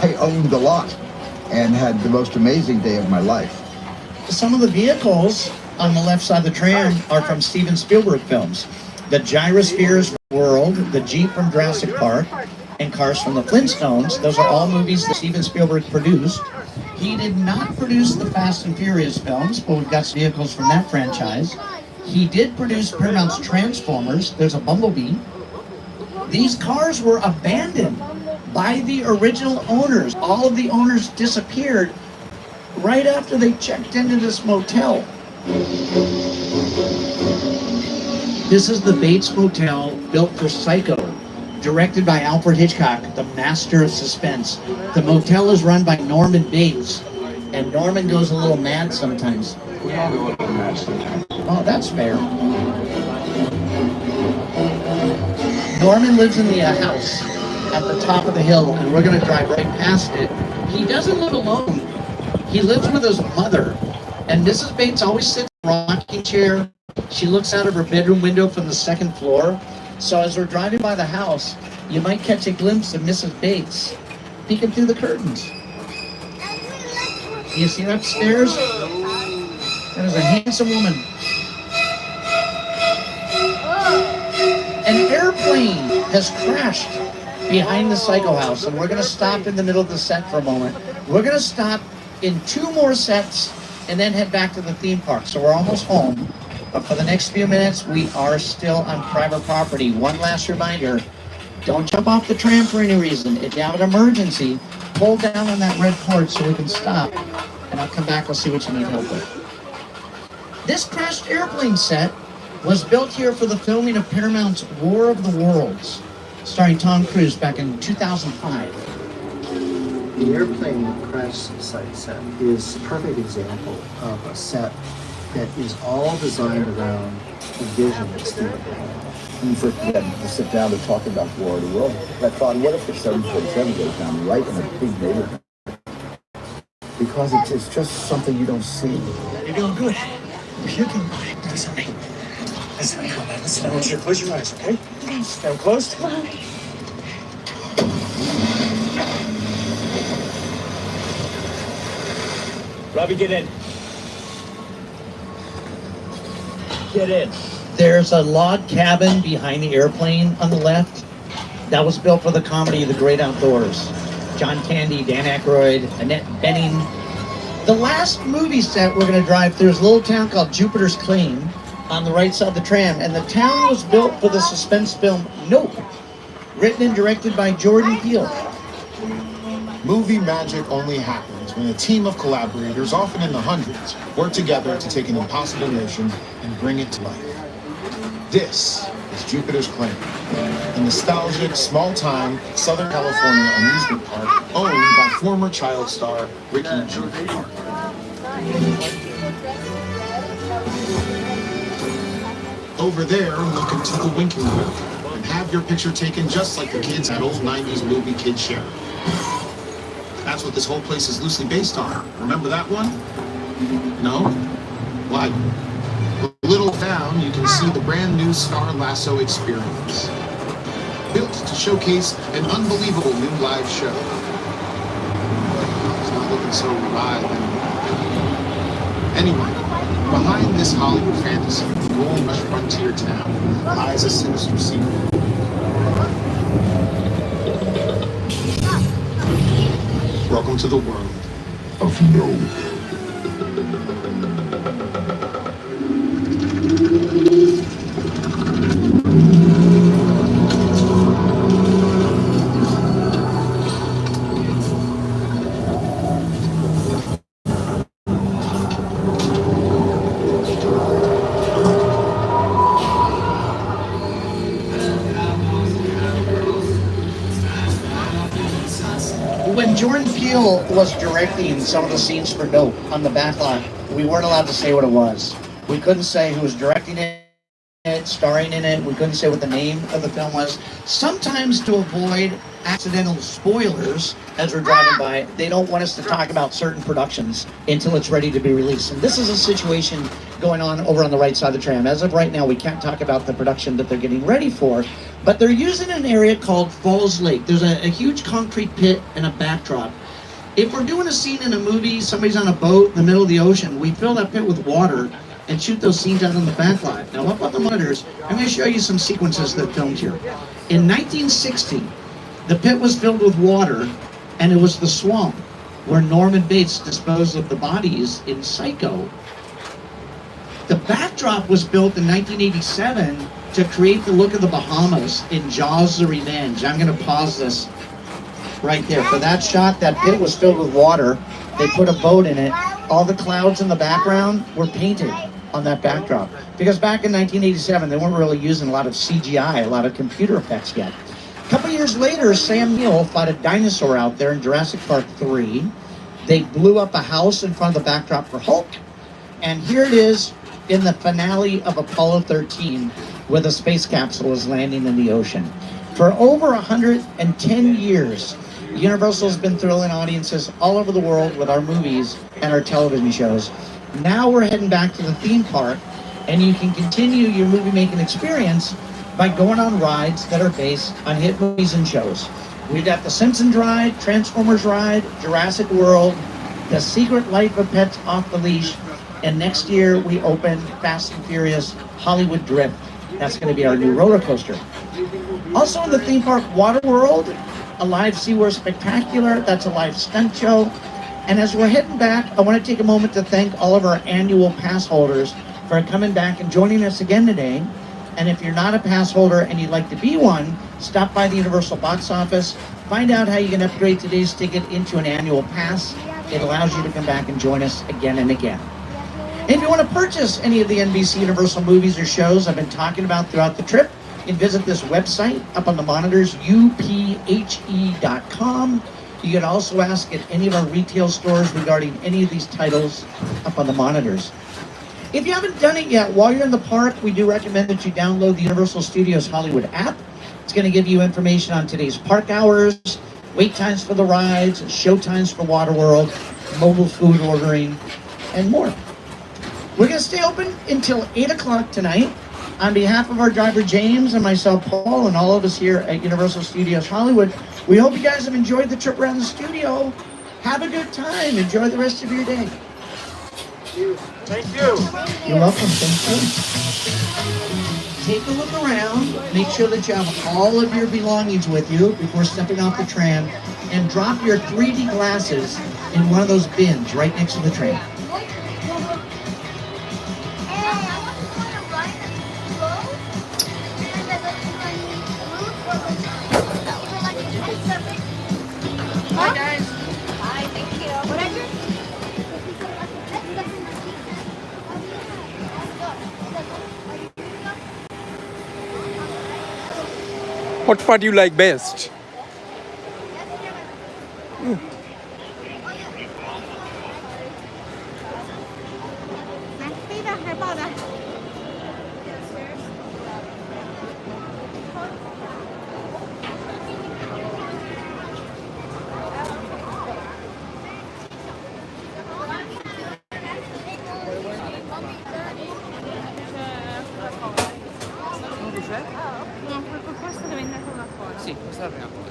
I owned the lot and had the most amazing day of my life. Some of the vehicles on the left side of the tram are from Steven Spielberg films. The Gyrosphere's World, the Jeep from Jurassic Park, and Cars from the Flintstones. Those are all movies that Steven Spielberg produced. He did not produce the Fast and Furious films, but we've got some vehicles from that franchise. He did produce Paramount's Transformers. There's a Bumblebee. These cars were abandoned by the original owners. All of the owners disappeared right after they checked into this motel. This is the Bates Motel, built for Psycho, directed by Alfred Hitchcock, the master of suspense. The motel is run by Norman Bates, and Norman goes a little mad sometimes. We all go a little mad sometimes. Oh, that's fair. Norman lives in the house at the top of the hill, and we're going to drive right past it. He doesn't live alone. He lives with his mother, and Mrs. Bates always sits in a rocking chair. She looks out of her bedroom window from the second floor. So as we're driving by the house, you might catch a glimpse of Mrs. Bates peeking through the curtains. You see her upstairs? That is a handsome woman. An airplane has crashed behind the Psycho house, and we're going to stop in the middle of the set for a moment. We're going to stop in 2 more sets and then head back to the theme park. So we're almost home. But for the next few minutes, we are still on private property. One last reminder, don't jump off the tram for any reason. If you have an emergency, pull down on that red cord so we can stop. And I'll come back, we'll see what you need help with. This crashed airplane set was built here for the filming of Paramount's War of the Worlds, starring Tom Cruise back in 2005. The airplane crash site set is a perfect example of a set that is all designed around the vision that Steven had. When you first began to sit down to talk about War of the World, I thought, what if the 747 goes down right in a big neighborhood? Because it's just something you don't see. You're doing good. You can do something. Listen, I want you to close your eyes, okay? Stay closed. Robbie, get in. Get in. There's a log cabin behind the airplane on the left. That was built for the comedy The Great Outdoors. John Candy, Dan Aykroyd, Annette Bening. The last movie set we're going to drive through is a little town called Jupiter's Claim on the right side of the tram. And the town was built for the suspense film Nope, written and directed by Jordan Peele. Movie magic only happens when a team of collaborators, often in the hundreds, work together to take an impossible notion and bring it to life. This is Jupiter's Claim, a nostalgic, small-time Southern California amusement park owned by former child star Ricky G. Park. Over there, look into the winking room and have your picture taken just like the kids at old 90s movie Kid Show. That's what this whole place is loosely based on. Remember that one? No? Why? A little down, you can see the brand new Star Lasso experience. Built to showcase an unbelievable new live show. It's not looking so live anymore. Anyway, behind this Hollywood fantasy, the Golden Rush frontier town, lies a sinister secret. Welcome to the world of no. When Jordan Peele was directing some of the scenes for Nope on the backlot, we weren't allowed to say what it was. We couldn't say who was directing it, starring in it. We couldn't say what the name of the film was. Sometimes to avoid accidental spoilers as we're driving by, they don't want us to talk about certain productions until it's ready to be released. And this is a situation going on over on the right side of the tram. As of right now, we can't talk about the production that they're getting ready for, But they're using an area called Falls Lake. There's a huge concrete pit and a backdrop. If we're doing a scene in a movie, somebody's on a boat in the middle of the ocean, we fill that pit with water and shoot those scenes out on the back lot. Now up on the monitors, I'm going to show you some sequences that filmed here. In 1960, the pit was filled with water, and it was the swamp where Norman Bates disposed of the bodies in Psycho. The backdrop was built in 1987 to create the look of the Bahamas in Jaws the Revenge. I'm going to pause this right there. For that shot, that pit was filled with water. They put a boat in it. All the clouds in the background were painted on that backdrop. Because back in 1987, they weren't really using a lot of CGI, a lot of computer effects yet. A couple years later, Sam Neill fought a dinosaur out there in Jurassic Park 3. They blew up a house in front of the backdrop for Hulk. And here it is in the finale of Apollo 13, where the space capsule is landing in the ocean. For over 110 years, Universal has been thrilling audiences all over the world with our movies and our television shows. Now we're heading back to the theme park, and you can continue your movie-making experience by going on rides that are based on hit movies and shows. We've got the Simpsons ride, Transformers ride, Jurassic World, The Secret Life of Pets Off the Leash, and next year we open Fast and Furious Hollywood Drift. That's going to be our new roller coaster. Also in the theme park, Water World, a live SeaWorld Spectacular. That's a live stunt show. And as we're heading back, I want to take a moment to thank all of our annual pass holders for coming back and joining us again today. And if you're not a pass holder and you'd like to be one, stop by the Universal box office, find out how you can upgrade today's ticket into an annual pass. It allows you to come back and join us again and again. If you want to purchase any of the NBC Universal movies or shows I've been talking about throughout the trip, you can visit this website up on the monitors, uphe.com. You can also ask at any of our retail stores regarding any of these titles up on the monitors. If you haven't done it yet, while you're in the park, we do recommend that you download the Universal Studios Hollywood app. It's going to give you information on today's park hours, wait times for the rides, show times for Waterworld, mobile food ordering, and more. We're going to stay open until 8 o'clock tonight. On behalf of our driver James and myself, Paul, and all of us here at Universal Studios Hollywood, we hope you guys have enjoyed the trip around the studio. Have a good time. Enjoy the rest of your day. Thank you. You're welcome. Thank you. Take a look around. Make sure that you have all of your belongings with you before stepping off the tram, and drop your 3D glasses in one of those bins right next to the tram. Hi guys. Hi, thank you. Whatever. What part you like best? No, questo deve andare con la cola. Sì, questa è la prima.